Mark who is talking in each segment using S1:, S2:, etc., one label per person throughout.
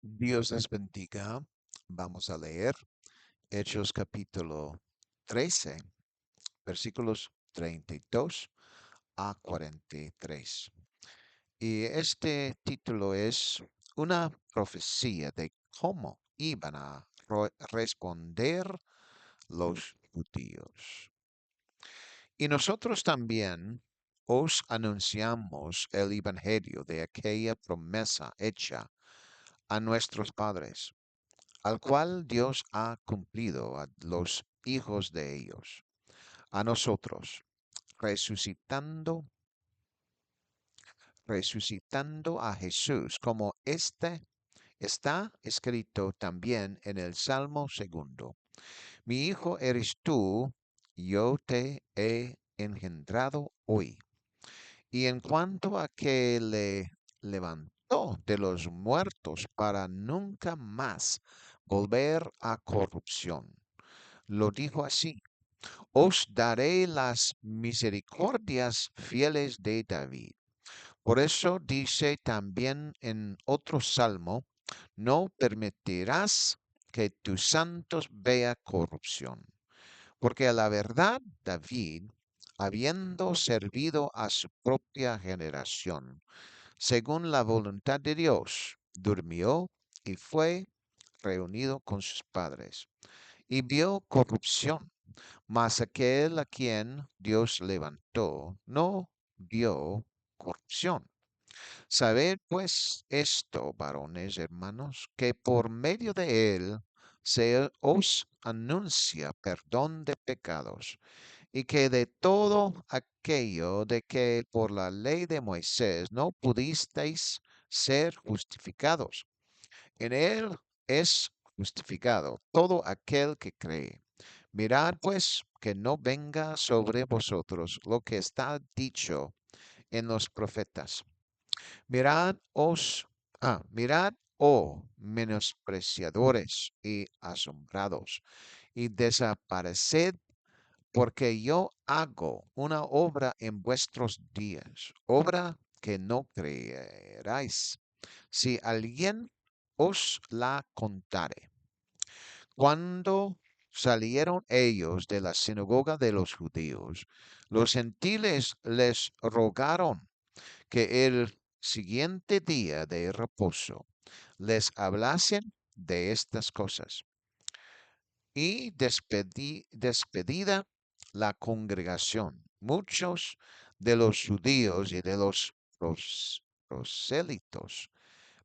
S1: Dios les bendiga. Vamos a leer Hechos capítulo 13, versículos 32 a 43. Y este título es una profecía de cómo iban a responder los judíos. Y nosotros también os anunciamos el evangelio de aquella promesa hecha a nuestros padres, al cual Dios ha cumplido a los hijos de ellos, a nosotros, resucitando, resucitando a Jesús, como este está escrito también en el Salmo segundo. Mi hijo eres tú, yo te he engendrado hoy. Y en cuanto a que le levantó de los muertos para nunca más volver a corrupción, lo dijo así: os daré las misericordias fieles de David. Por eso dice también en otro salmo: no permitirás que tus santos vea corrupción. Porque a la verdad, David, habiendo servido a su propia generación, según la voluntad de Dios, durmió y fue reunido con sus padres, y vio corrupción. Mas aquel a quien Dios levantó no vio corrupción. Sabed pues esto, varones hermanos, que por medio de él se os anuncia perdón de pecados, y que de todo aquello de que por la ley de Moisés no pudisteis ser justificados, en él es justificado todo aquel que cree. Mirad pues que no venga sobre vosotros lo que está dicho en los profetas. Mirad os, mirad, oh menospreciadores y asombrados, y desapareced, porque yo hago una obra en vuestros días, obra que no creeráis, si alguien os la contare. Cuando salieron ellos de la sinagoga de los judíos, los gentiles les rogaron que el siguiente día de reposo les hablasen de estas cosas. Y despedida la congregación, muchos de los judíos y de los prosélitos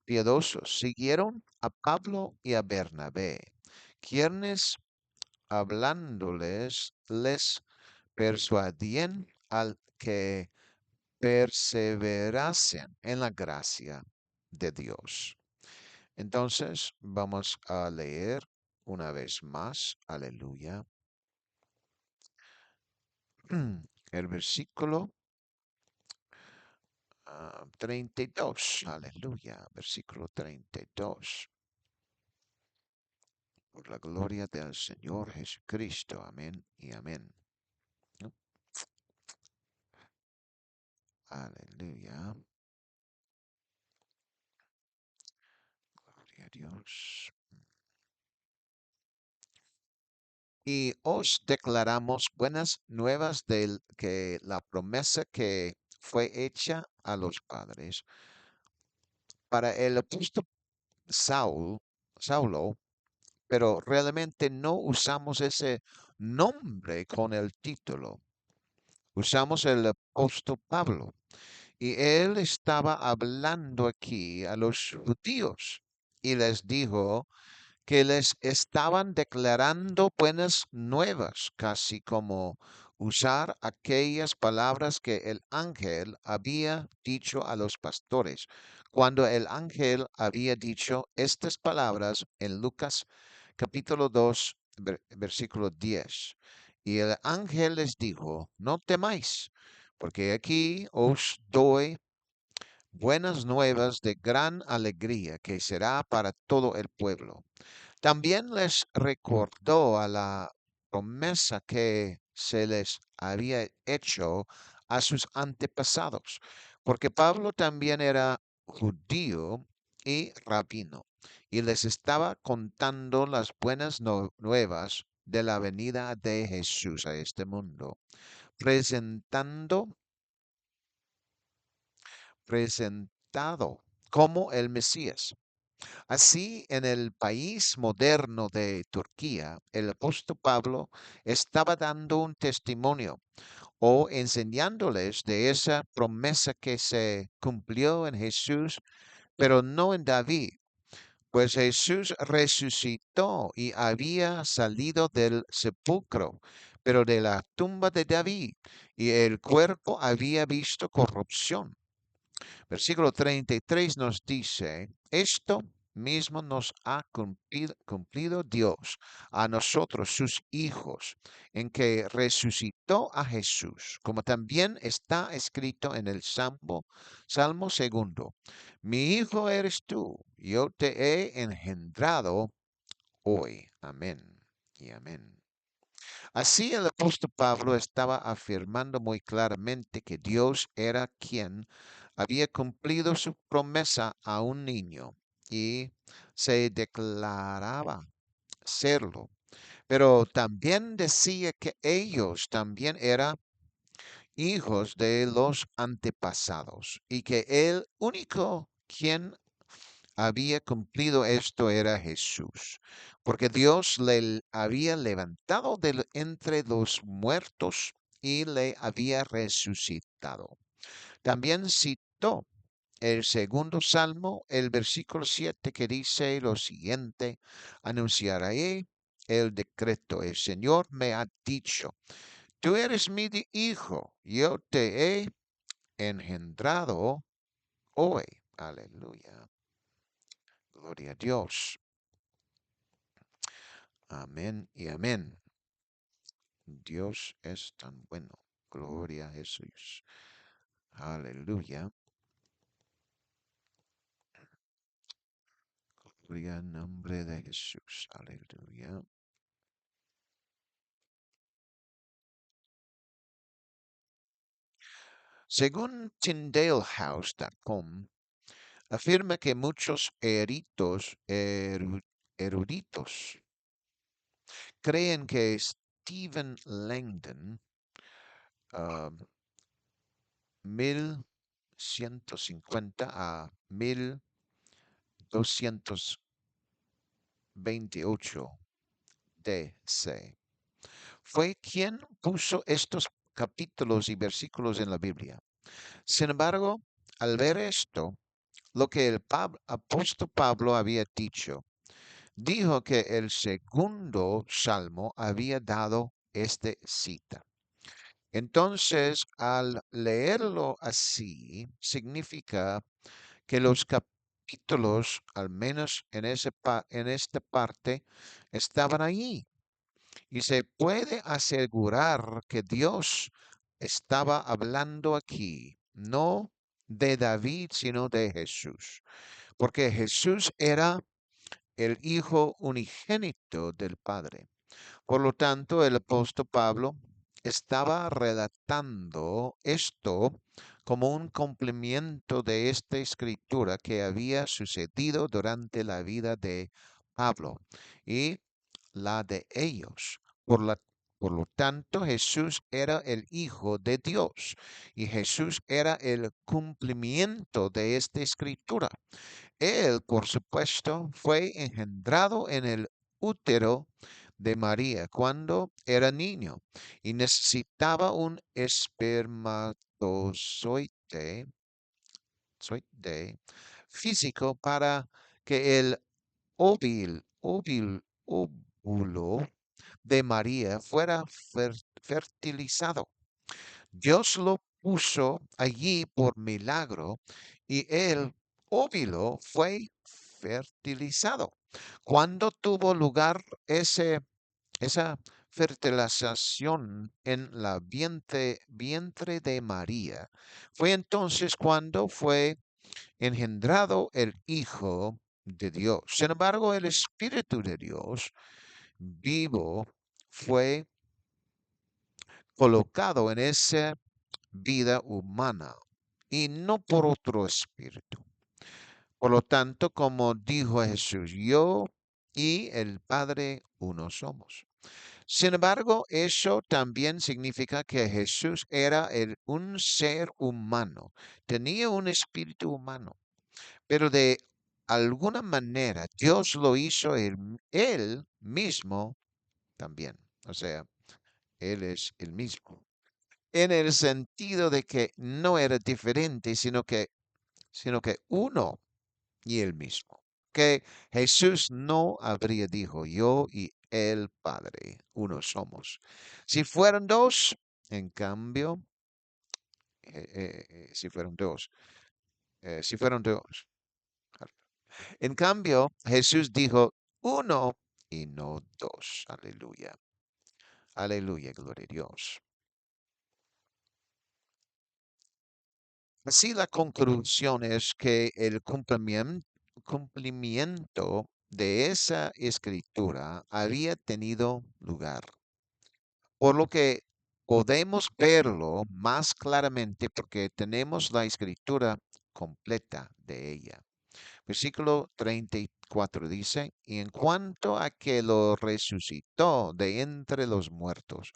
S1: piadosos siguieron a Pablo y a Bernabé, quienes hablándoles les persuadían al que perseverasen en la gracia de Dios. Entonces vamos a leer una vez más, aleluya, el versículo 32, aleluya, versículo 32. Por la gloria del Señor Jesucristo, amén y amén. ¿No? Aleluya, gloria a Dios. Y os declaramos buenas nuevas de que la promesa que fue hecha a los padres. Para el apóstol Saulo, pero realmente no usamos ese nombre con el título. Usamos el apóstol Pablo. Y él estaba hablando aquí a los judíos y les dijo que les estaban declarando buenas nuevas, casi como usar aquellas palabras que el ángel había dicho a los pastores, cuando el ángel había dicho estas palabras en Lucas capítulo 2, versículo 10. Y el ángel les dijo: no temáis, porque aquí os doy buenas nuevas de gran alegría que será para todo el pueblo. También les recordó a la promesa que se les había hecho a sus antepasados, porque Pablo también era judío y rabino, y les estaba contando las buenas nuevas de la venida de Jesús a este mundo, presentando, presentado como el Mesías. Así, en el país moderno de Turquía, el apóstol Pablo estaba dando un testimonio o enseñándoles de esa promesa que se cumplió en Jesús, pero no en David, pues Jesús resucitó y había salido del sepulcro, pero de la tumba de David, y el cuerpo había visto corrupción. Versículo 33 nos dice, esto mismo nos ha cumplido Dios a nosotros, sus hijos, en que resucitó a Jesús, como también está escrito en el Salmo segundo. Mi hijo eres tú, yo te he engendrado hoy. Amén y amén. Así el apóstol Pablo estaba afirmando muy claramente que Dios era quien había cumplido su promesa a un niño y se declaraba serlo. Pero también decía que ellos también eran hijos de los antepasados y que el único quien había cumplido esto era Jesús, porque Dios le había levantado de entre los muertos y le había resucitado. También citó el segundo salmo, el versículo 7, que dice lo siguiente: anunciaré el decreto. El Señor me ha dicho, tú eres mi hijo, yo te he engendrado hoy. Aleluya. Gloria a Dios. Amén y amén. Dios es tan bueno. Gloria a Jesús. Aleluya. Gloria al nombre de Jesús. Aleluya. Según tyndalehouse.com, afirma que muchos eruditos creen que Stephen Langdon, ah, 1150 a 1228 DC, fue quien puso estos capítulos y versículos en la Biblia. Sin embargo, al ver esto, lo que el apóstol Pablo había dicho, dijo que el segundo salmo había dado esta cita. Entonces, al leerlo así, significa que los capítulos, al menos en esta parte, estaban allí. Y se puede asegurar que Dios estaba hablando aquí, no de David, sino de Jesús, porque Jesús era el Hijo unigénito del Padre. Por lo tanto, el apóstol Pablo estaba relatando esto como un cumplimiento de esta escritura que había sucedido durante la vida de Pablo y la de ellos. Por lo tanto, Jesús era el Hijo de Dios y Jesús era el cumplimiento de esta escritura. Él, por supuesto, fue engendrado en el útero de María cuando era niño y necesitaba un espermatozoide físico para que el óvulo de María fuera fertilizado. Dios lo puso allí por milagro y el óvulo fue fertilizado. Cuando tuvo lugar esa fertilización en la vientre de María, fue entonces cuando fue engendrado el Hijo de Dios. Sin embargo, el Espíritu de Dios vivo fue colocado en esa vida humana y no por otro espíritu. Por lo tanto, como dijo Jesús, yo y el Padre uno somos. Sin embargo, eso también significa que Jesús era un ser humano, tenía un espíritu humano, pero de alguna manera Dios lo hizo él mismo también. O sea, Él es el mismo. En el sentido de que no era diferente, sino que uno y el mismo. Que Jesús no habría dicho yo y el Padre, uno somos. Si fueran dos, en cambio, si fueron dos. En cambio, Jesús dijo uno y no dos. Aleluya. Aleluya, gloria a Dios. Así la conclusión es que el cumplimiento de esa escritura había tenido lugar, por lo que podemos verlo más claramente porque tenemos la escritura completa de ella. Versículo 34 dice, y en cuanto a que lo resucitó de entre los muertos,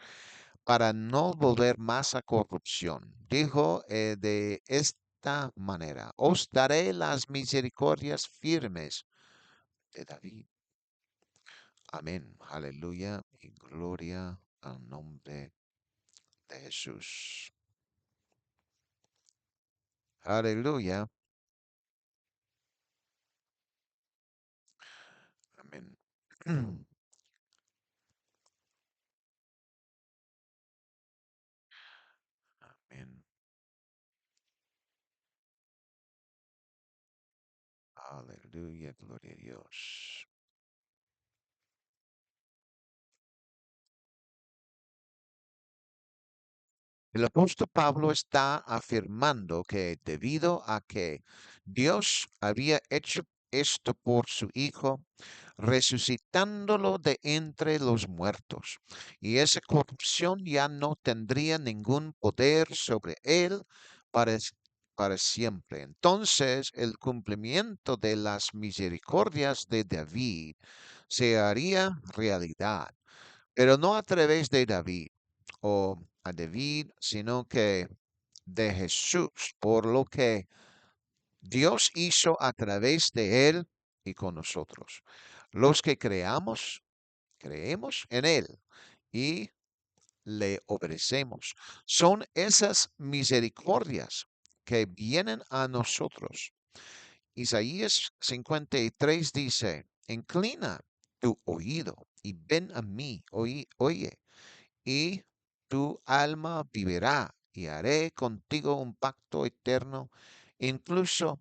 S1: para no volver más a corrupción. Dijo de esta manera, os daré las misericordias firmes de David. Amén. Aleluya y gloria al nombre de Jesús. Aleluya. Amén. Amén. Aleluya, gloria a Dios. El apóstol Pablo está afirmando que debido a que Dios había hecho esto por su Hijo, resucitándolo de entre los muertos, y esa corrupción ya no tendría ningún poder sobre él para, para siempre. Entonces, el cumplimiento de las misericordias de David se haría realidad, pero no a través de David o a David, sino que de Jesús, por lo que Dios hizo a través de él y con nosotros. Los que creemos en él y le obedecemos. Son esas misericordias que vienen a nosotros. Isaías 53 dice, inclina tu oído y ven a mí, oye, y tu alma vivirá y haré contigo un pacto eterno, incluso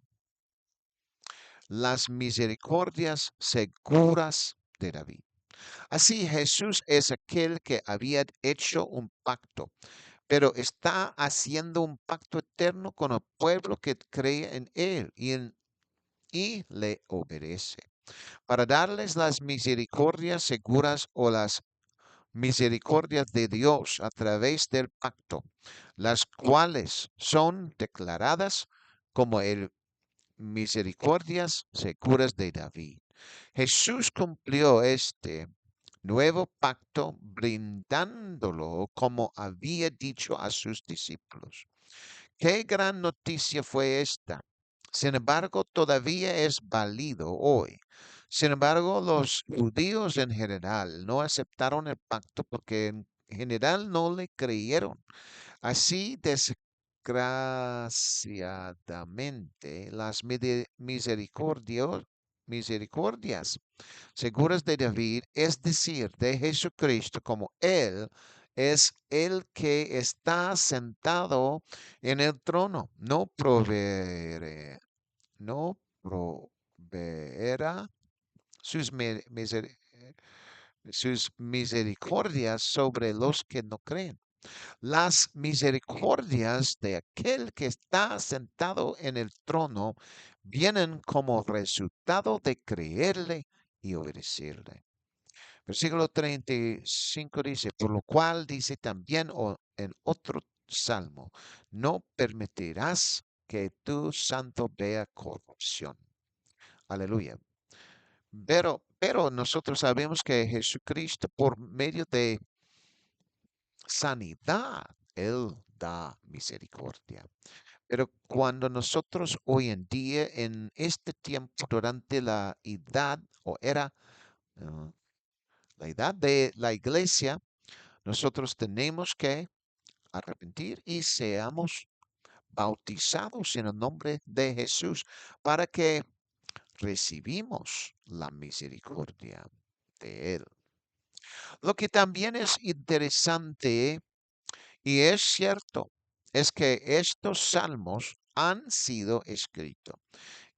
S1: las misericordias seguras de David. Así Jesús es aquel que había hecho un pacto, pero está haciendo un pacto eterno con el pueblo que cree en él y le obedece, para darles las misericordias seguras o las misericordias de Dios a través del pacto, las cuales son declaradas como el misericordias seguras de David. Jesús cumplió este nuevo pacto brindándolo como había dicho a sus discípulos. Qué gran noticia fue esta. Sin embargo, todavía es válido hoy. Sin embargo, los judíos en general no aceptaron el pacto porque en general no le creyeron. Así, desgraciadamente, las misericordias seguras de David, es decir, de Jesucristo, como Él es el que está sentado en el trono. No proveerá sus, sus misericordias sobre los que no creen. Las misericordias de aquel que está sentado en el trono vienen como resultado de creerle y obedecerle. Versículo 35 dice, por lo cual dice también en otro salmo, no permitirás que tu santo vea corrupción. Aleluya. Pero nosotros sabemos que Jesucristo, por medio de sanidad, Él da misericordia. Pero cuando nosotros hoy en día, en este tiempo, durante la edad o era, uh, la edad de la iglesia, nosotros tenemos que arrepentir y seamos bautizados en el nombre de Jesús para que recibimos la misericordia de Él. Lo que también es interesante y es cierto es que estos salmos han sido escritos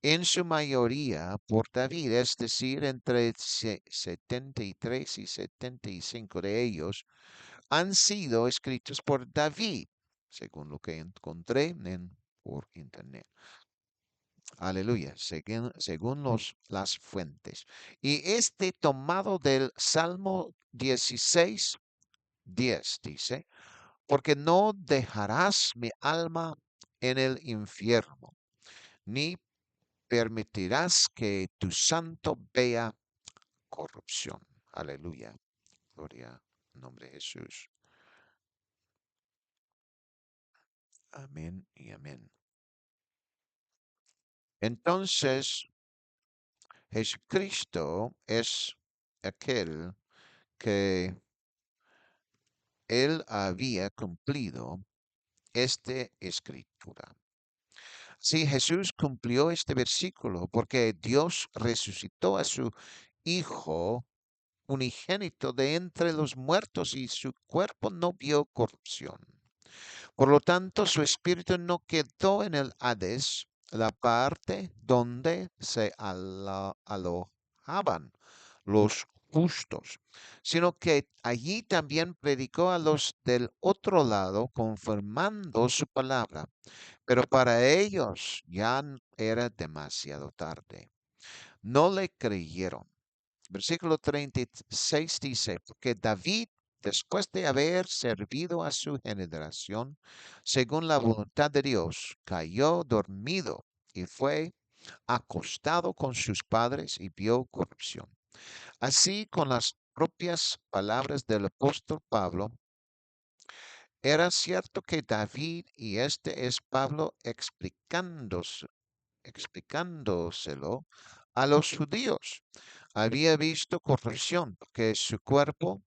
S1: en su mayoría por David, es decir, entre 73 y 75 de ellos han sido escritos por David, según lo que encontré por internet. Aleluya, según las fuentes. Y este tomado del Salmo 16, 10 dice, porque no dejarás mi alma en el infierno, ni permitirás que tu santo vea corrupción. Aleluya. Gloria al nombre de Jesús. Amén y amén. Entonces, Jesucristo es aquel que él había cumplido esta escritura. Sí, Jesús cumplió este versículo porque Dios resucitó a su Hijo unigénito de entre los muertos y su cuerpo no vio corrupción. Por lo tanto, su espíritu no quedó en el Hades, la parte donde se alojaban los justos, sino que allí también predicó a los del otro lado, confirmando su palabra. Pero para ellos ya era demasiado tarde. No le creyeron. Versículo 36 dice, porque David, después de haber servido a su generación, según la voluntad de Dios, cayó dormido y fue acostado con sus padres y vio corrupción. Así, con las propias palabras del apóstol Pablo, era cierto que David, y este es Pablo explicándoselo a los judíos, había visto corrupción, porque su cuerpo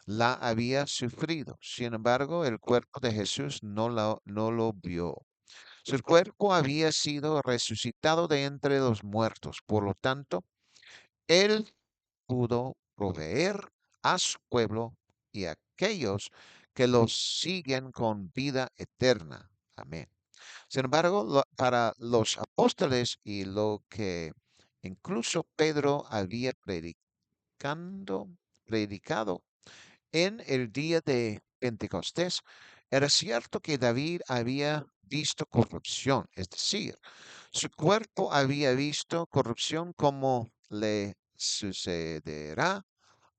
S1: la había sufrido. Sin embargo, el cuerpo de Jesús no lo vio. Su cuerpo había sido resucitado de entre los muertos. Por lo tanto, él pudo proveer a su pueblo y a aquellos que los siguen con vida eterna. Amén. Sin embargo, para los apóstoles y lo que incluso Pedro había predicado en el día de Pentecostés, era cierto que David había visto corrupción, es decir, su cuerpo había visto corrupción como le sucederá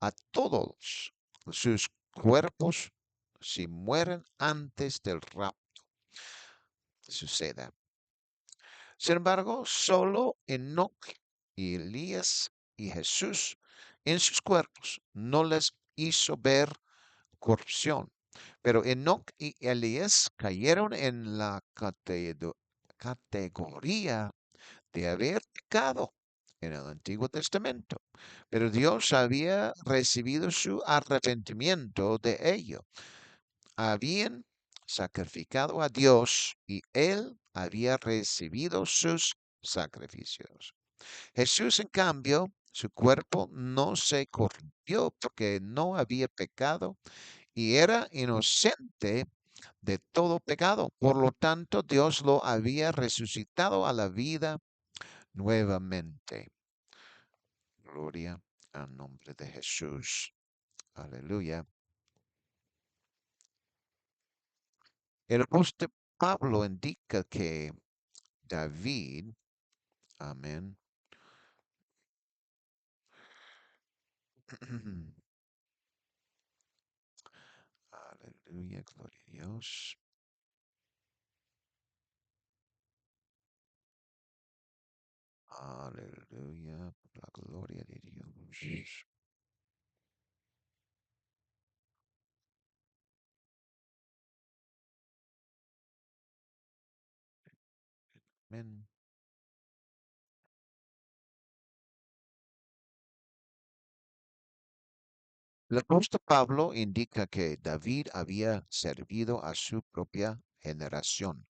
S1: a todos sus cuerpos si mueren antes del rapto suceda. Sin embargo, solo Enoch y Elías y Jesús en sus cuerpos no les hizo ver corrupción. Pero Enoch y Elías cayeron en la categoría de haber pecado en el Antiguo Testamento. Pero Dios había recibido su arrepentimiento de ello. Habían sacrificado a Dios y Él había recibido sus sacrificios. Jesús, en cambio, su cuerpo no se corrompió porque no había pecado y era inocente de todo pecado. Por lo tanto, Dios lo había resucitado a la vida nuevamente. Gloria al nombre de Jesús. Aleluya. El apóstol Pablo indica que David, amén. Aleluya, gloria a Dios. Aleluya, la gloria de Dios. Amén. El apóstol Pablo indica que David había servido a su propia generación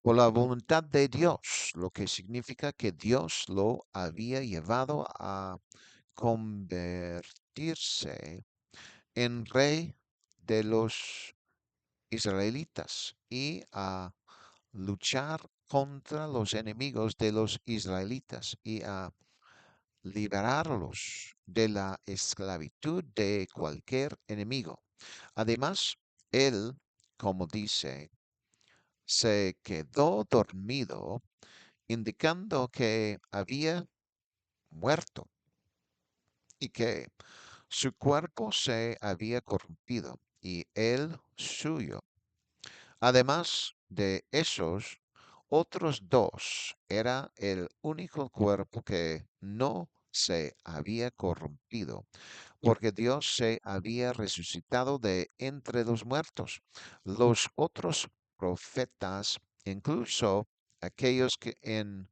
S1: por la voluntad de Dios, lo que significa que Dios lo había llevado a convertirse en rey de los israelitas y a luchar contra los enemigos de los israelitas y a liberarlos de la esclavitud de cualquier enemigo. Además, él, como dice, se quedó dormido, indicando que había muerto y que su cuerpo se había corrompido y el suyo. Además de esos, otros dos era el único cuerpo que no se había corrompido, porque Dios se había resucitado de entre los muertos. Los otros profetas, incluso aquellos que en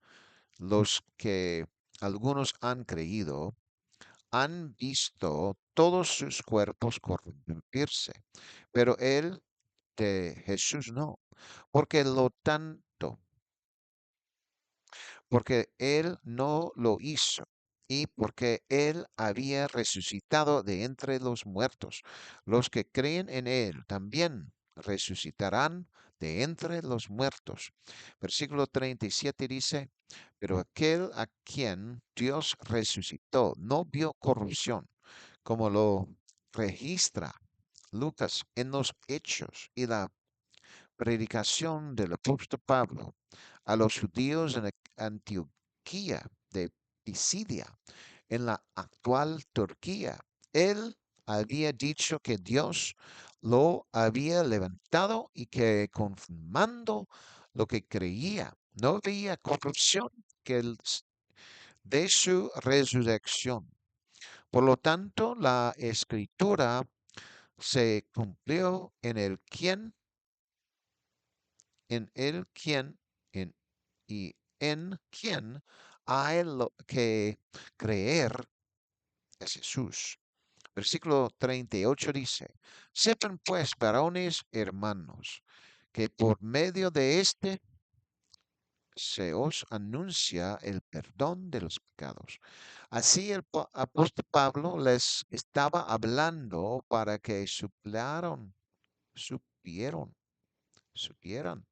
S1: los que algunos han creído, han visto todos sus cuerpos corrompirse, pero el de Jesús no, porque lo tanto, porque Él no lo hizo y porque Él había resucitado de entre los muertos. Los que creen en Él también resucitarán de entre los muertos. Versículo 37 dice, pero aquel a quien Dios resucitó no vio corrupción, como lo registra Lucas en los Hechos y la predicación del apóstol Pablo a los judíos en Antioquía de Pisidia, en la actual Turquía. Él había dicho que Dios lo había levantado y que confirmando lo que creía, no había corrupción que de su resurrección. Por lo tanto, la escritura se cumplió en el quien, en, y en quien hay lo que creer es Jesús. Versículo 38 dice, sepan pues, varones hermanos, que por medio de este se os anuncia el perdón de los pecados. Así el apóstol Pablo les estaba hablando para que supieron, supieran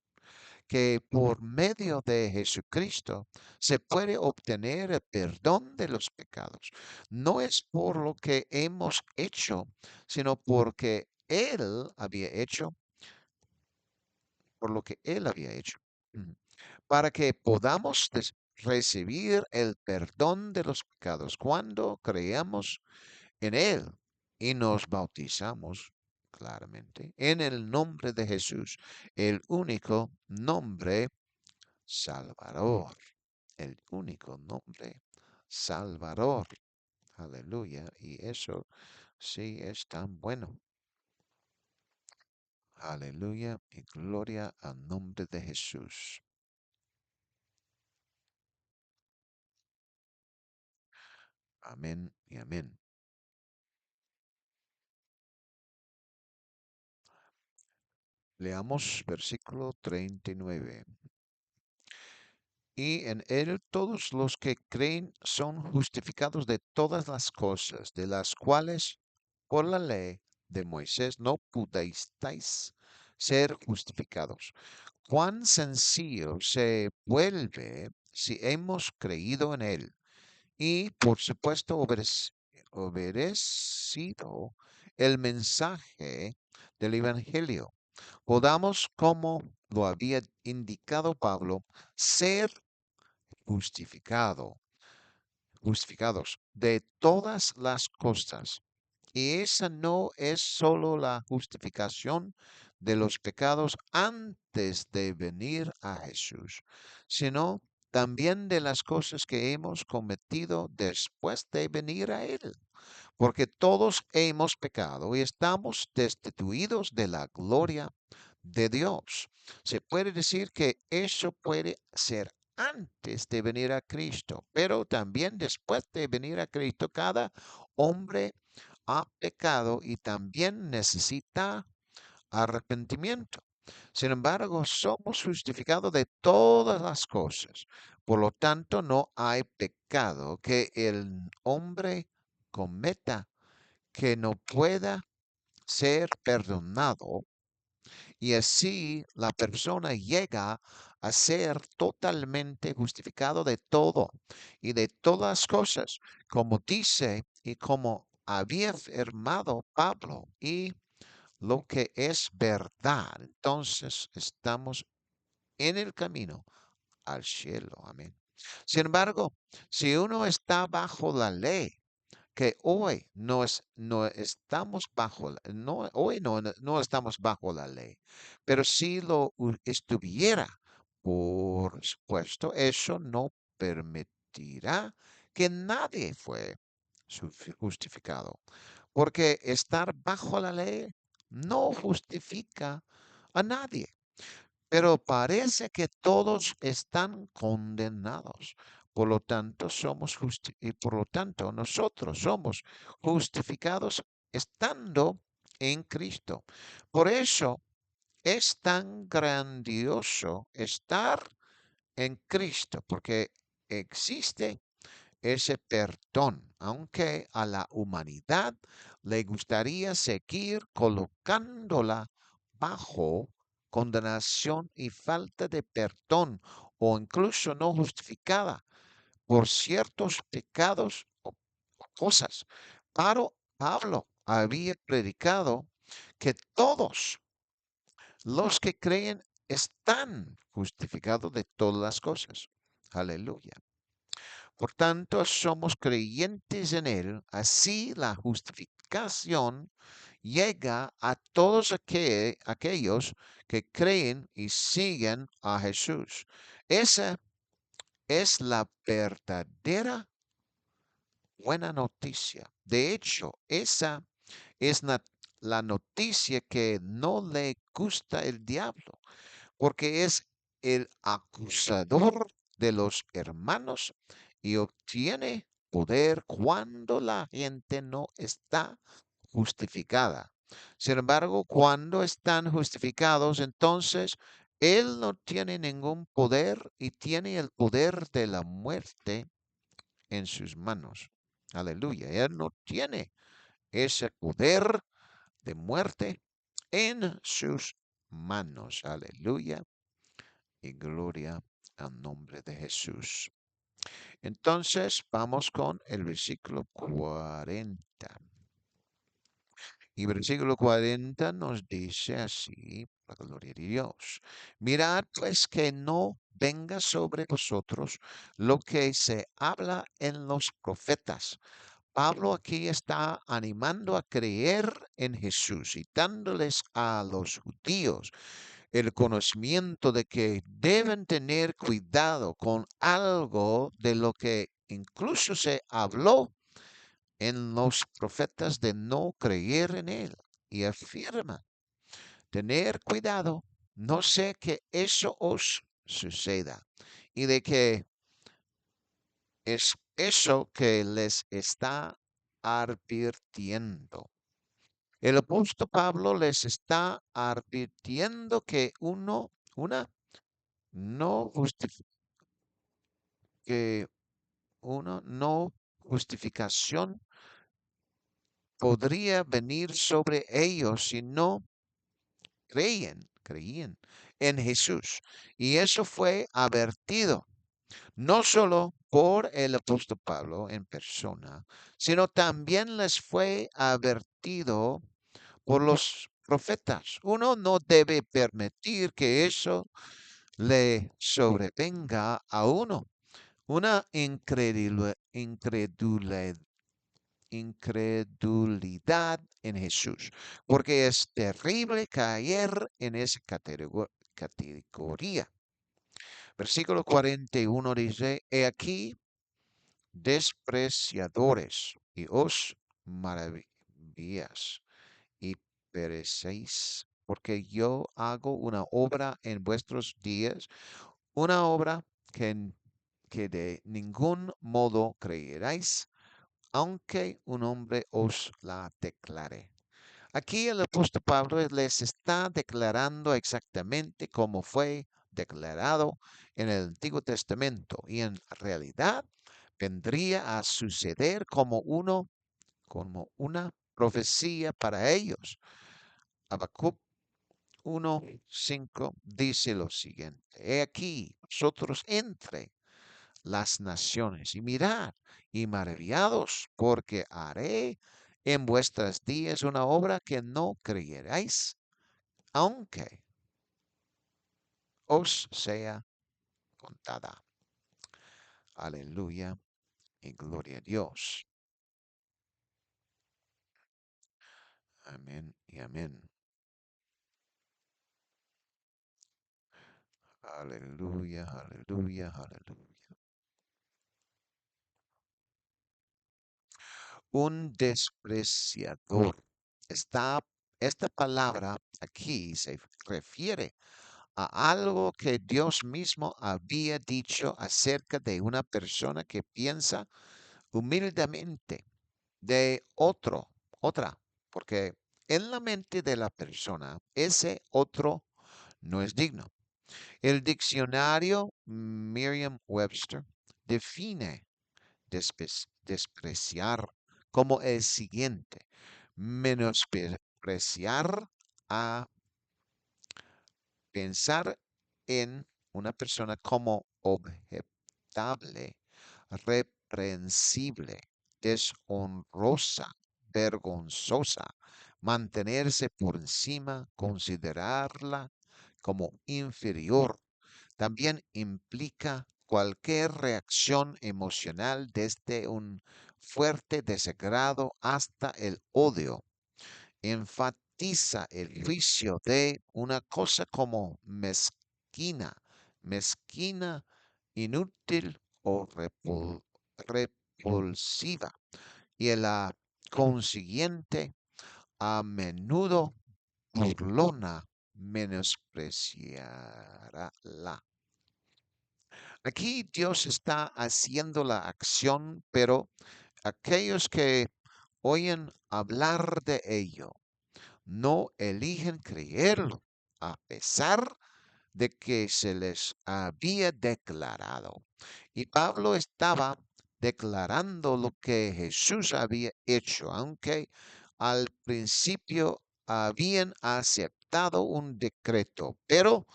S1: que por medio de Jesucristo se puede obtener el perdón de los pecados. No es por lo que hemos hecho, sino porque Él había hecho, por lo que Él había hecho. Ujú. Para que podamos recibir el perdón de los pecados cuando creamos en Él y nos bautizamos claramente en el nombre de Jesús, el único nombre Salvador, el único nombre Salvador. Aleluya. Y eso sí es tan bueno. Aleluya y gloria al nombre de Jesús. Amén y amén. Leamos versículo 39. Y en él todos los que creen son justificados de todas las cosas, de las cuales por la ley de Moisés no pudisteis ser justificados. Cuán sencillo se vuelve si hemos creído en él y, por supuesto, obedecido el mensaje del Evangelio. Podamos, como lo había indicado Pablo, ser justificado, justificados de todas las cosas. Y esa no es solo la justificación de los pecados antes de venir a Jesús, sino también de las cosas que hemos cometido después de venir a Él, porque todos hemos pecado y estamos destituidos de la gloria de Dios. Se puede decir que eso puede ser antes de venir a Cristo, pero también después de venir a Cristo, cada hombre ha pecado y también necesita arrepentimiento. Sin embargo, somos justificados de todas las cosas. Por lo tanto, no hay pecado que el hombre cometa que no pueda ser perdonado, y así la persona llega a ser totalmente justificado de todo y de todas las cosas, como dice y como había afirmado Pablo, y lo que es verdad. Entonces estamos en el camino al cielo. Amén. Sin embargo, si uno está bajo la ley, que hoy no estamos bajo, hoy no estamos bajo la ley, pero si lo estuviera, por supuesto, eso no permitirá que nadie fue justificado, porque estar bajo la ley no justifica a nadie. Pero parece que todos están condenados. Por lo tanto, y por lo tanto, nosotros somos justificados estando en Cristo. Por eso es tan grandioso estar en Cristo, porque existe ese perdón, aunque a la humanidad le gustaría seguir colocándola bajo condenación y falta de perdón, o incluso no justificada por ciertos pecados o cosas. Pero Pablo había predicado que todos los que creen están justificados de todas las cosas. Aleluya. Por tanto, somos creyentes en Él, así la justificación llega a todos aquellos que creen y siguen a Jesús. Esa es la verdadera buena noticia. De hecho, esa es la noticia que no le gusta el diablo, porque es el acusador de los hermanos y obtiene poder cuando la gente no está justificada. Sin embargo, cuando están justificados, entonces él no tiene ningún poder y tiene el poder de la muerte en sus manos. Aleluya. Él no tiene ese poder de muerte en sus manos. Aleluya y gloria al nombre de Jesús. Entonces vamos con el versículo 40. Y versículo 40 nos dice así, la gloria de Dios. Mirad pues que no venga sobre vosotros lo que se habla en los profetas. Pablo aquí está animando a creer en Jesús y dándoles a los judíos el conocimiento de que deben tener cuidado con algo de lo que incluso se habló en los profetas de no creer en él. Y afirma, tener cuidado, no sé que eso os suceda y de que es eso que les está advirtiendo. El apóstol Pablo les está advirtiendo que no que una no justificación podría venir sobre ellos si no creían en Jesús. Y eso fue advertido no solo por el apóstol Pablo en persona, sino también les fue advertido por los profetas. Uno no debe permitir que eso le sobrevenga a uno. Una incredulidad en Jesús, porque es terrible caer en esa categoría. Versículo 41 dice, He aquí despreciadores y os maravillas y perecéis, porque yo hago una obra en vuestros días, una obra que de ningún modo creeráis, aunque un hombre os la declare. Aquí el apóstol Pablo les está declarando exactamente cómo fue declarado en el Antiguo Testamento y en realidad vendría a suceder como una profecía para ellos. Habacuc 1:5 dice lo siguiente: He aquí vosotros entre las naciones y mirad y maravillados, porque haré en vuestras días una obra que no creyerais, aunque os sea contada. Aleluya y gloria a Dios. Amén y amén. Aleluya, aleluya, aleluya. Un despreciador. Esta, esta palabra aquí se refiere a algo que Dios mismo había dicho acerca de una persona que piensa humildemente de otra, porque en la mente de la persona ese otro no es digno. El diccionario Merriam-Webster define despreciar como el siguiente: menospreciar a pensar en una persona como objetable, reprensible, deshonrosa, vergonzosa, mantenerse por encima, considerarla como inferior. También implica cualquier reacción emocional desde un fuerte desagrado hasta el odio. Enfatiza el juicio de una cosa como mezquina, inútil o repulsiva, y la consiguiente, a menudo burlona, menospreciará. Aquí Dios está haciendo la acción, pero aquellos que oyen hablar de ello no eligen creerlo, a pesar de que se les había declarado. Y Pablo estaba declarando lo que Jesús había hecho, aunque al principio habían aceptado un decreto, pero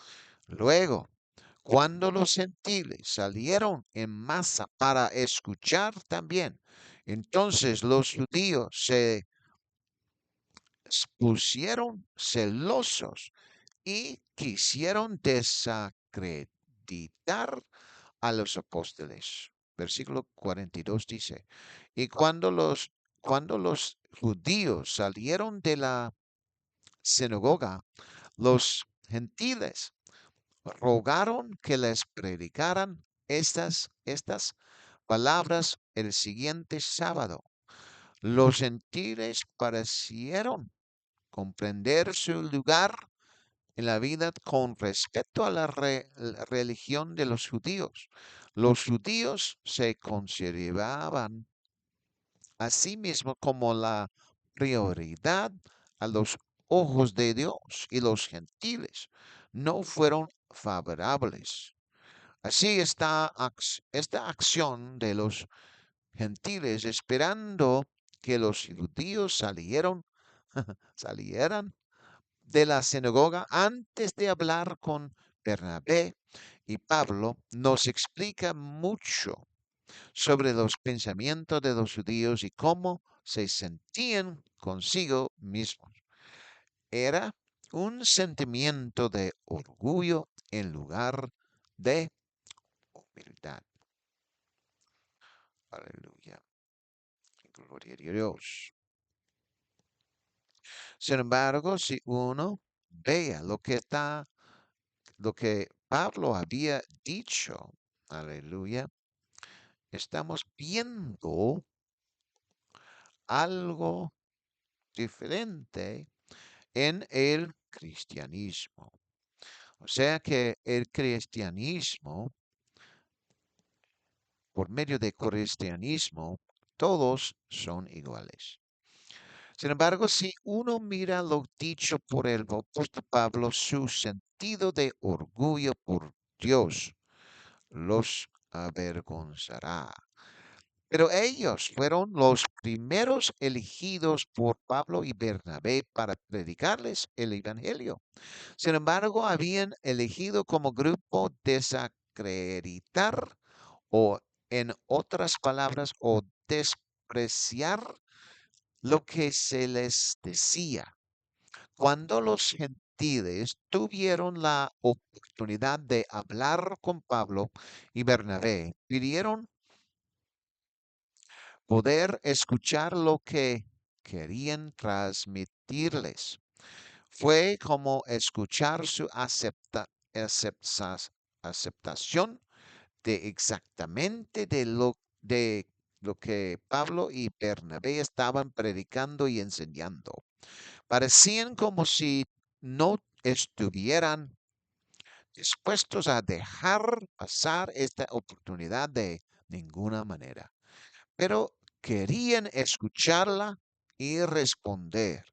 S1: luego, cuando los gentiles salieron en masa para escuchar también, entonces los judíos se pusieron celosos y quisieron desacreditar a los apóstoles. Versículo 42 dice, y cuando los judíos salieron de la sinagoga, los gentiles rogaron que les predicaran estas palabras el siguiente sábado. Los gentiles parecieron comprender su lugar en la vida con respecto a la religión de los judíos. Los judíos se consideraban a sí mismos como la prioridad a los ojos de Dios, y los gentiles no fueron favorables. Así está esta acción de los gentiles esperando que los judíos salieran de la sinagoga antes de hablar con Bernabé y Pablo, nos explica mucho sobre los pensamientos de los judíos y cómo se sentían consigo mismos. Era un sentimiento de orgullo en lugar de humildad. Aleluya. Gloria a Dios. Sin embargo, si uno vea lo que Pablo había dicho, aleluya, estamos viendo algo diferente en el cristianismo. O sea que el cristianismo, por medio de cristianismo, todos son iguales. Sin embargo, si uno mira lo dicho por el apóstol Pablo, su sentido de orgullo por Dios los avergonzará. Pero ellos fueron los primeros elegidos por Pablo y Bernabé para predicarles el Evangelio. Sin embargo, habían elegido como grupo desacreditar o, en otras palabras, o despreciar lo que se les decía. Cuando los gentiles tuvieron la oportunidad de hablar con Pablo y Bernabé, pidieron poder escuchar lo que querían transmitirles. Fue como escuchar su aceptación de exactamente de lo que Pablo y Bernabé estaban predicando y enseñando. Parecían como si no estuvieran dispuestos a dejar pasar esta oportunidad de ninguna manera, pero querían escucharla y responder.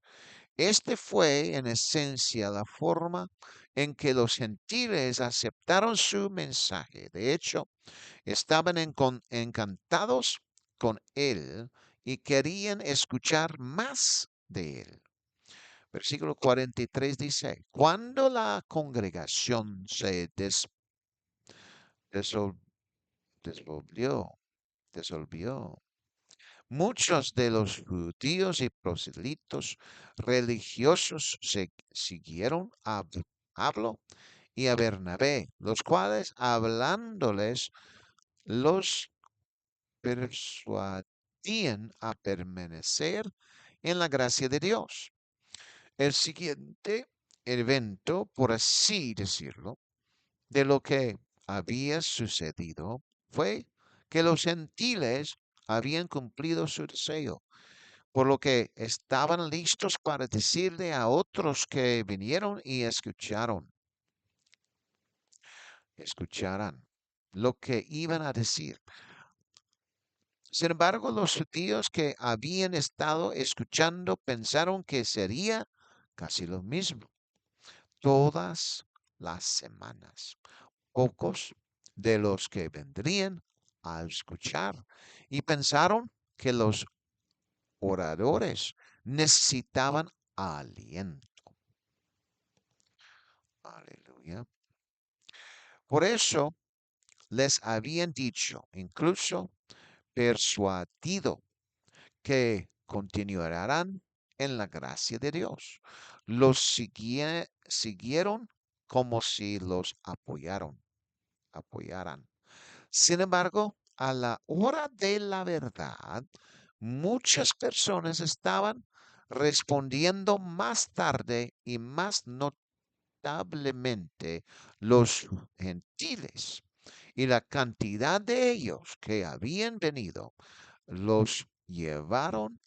S1: Este fue, en esencia, la forma en que los gentiles aceptaron su mensaje. De hecho, estaban encantados con él y querían escuchar más de él. Versículo 43 dice, cuando la congregación se desol- desvolvió, desolvió, muchos de los judíos y proselitos religiosos siguieron a Pablo y a Bernabé, los cuales hablándoles los persuadían a permanecer en la gracia de Dios. El siguiente evento, por así decirlo, de lo que había sucedido fue que los gentiles habían cumplido su deseo, por lo que estaban listos para decirle a otros que vinieron y escucharan lo que iban a decir. Sin embargo, los judíos que habían estado escuchando pensaron que sería casi lo mismo todas las semanas. Pocos de los que vendrían a escuchar y pensaron que los oradores necesitaban aliento. Aleluya. Por eso les habían dicho, incluso persuadido, que continuarán en la gracia de Dios. Los siguieron como si los apoyaran. Sin embargo, a la hora de la verdad, muchas personas estaban respondiendo más tarde y más notablemente los gentiles. Y la cantidad de ellos que habían venido los llevaron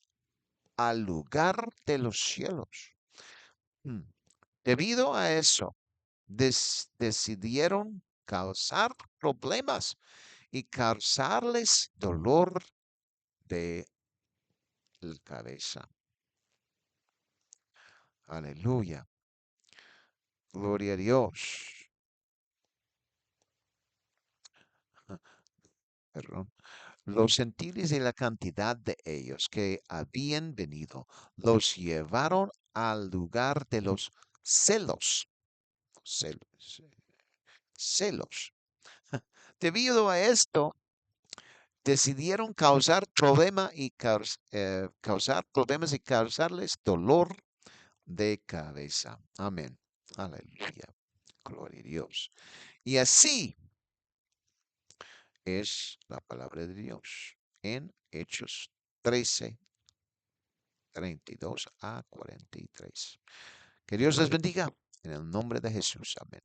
S1: al lugar de los cielos. Mm. Debido a eso, decidieron causar problemas y causarles dolor de la cabeza. Aleluya. Gloria a Dios. Perdón. Los gentiles y la cantidad de ellos que habían venido los llevaron al lugar de los celos. Celos. Celos. Debido a esto, decidieron causar problemas y causarles dolor de cabeza. Amén. Aleluya. Gloria a Dios. Y así es la palabra de Dios en Hechos 13:32 a 43. Que Dios les bendiga en el nombre de Jesús. Amén.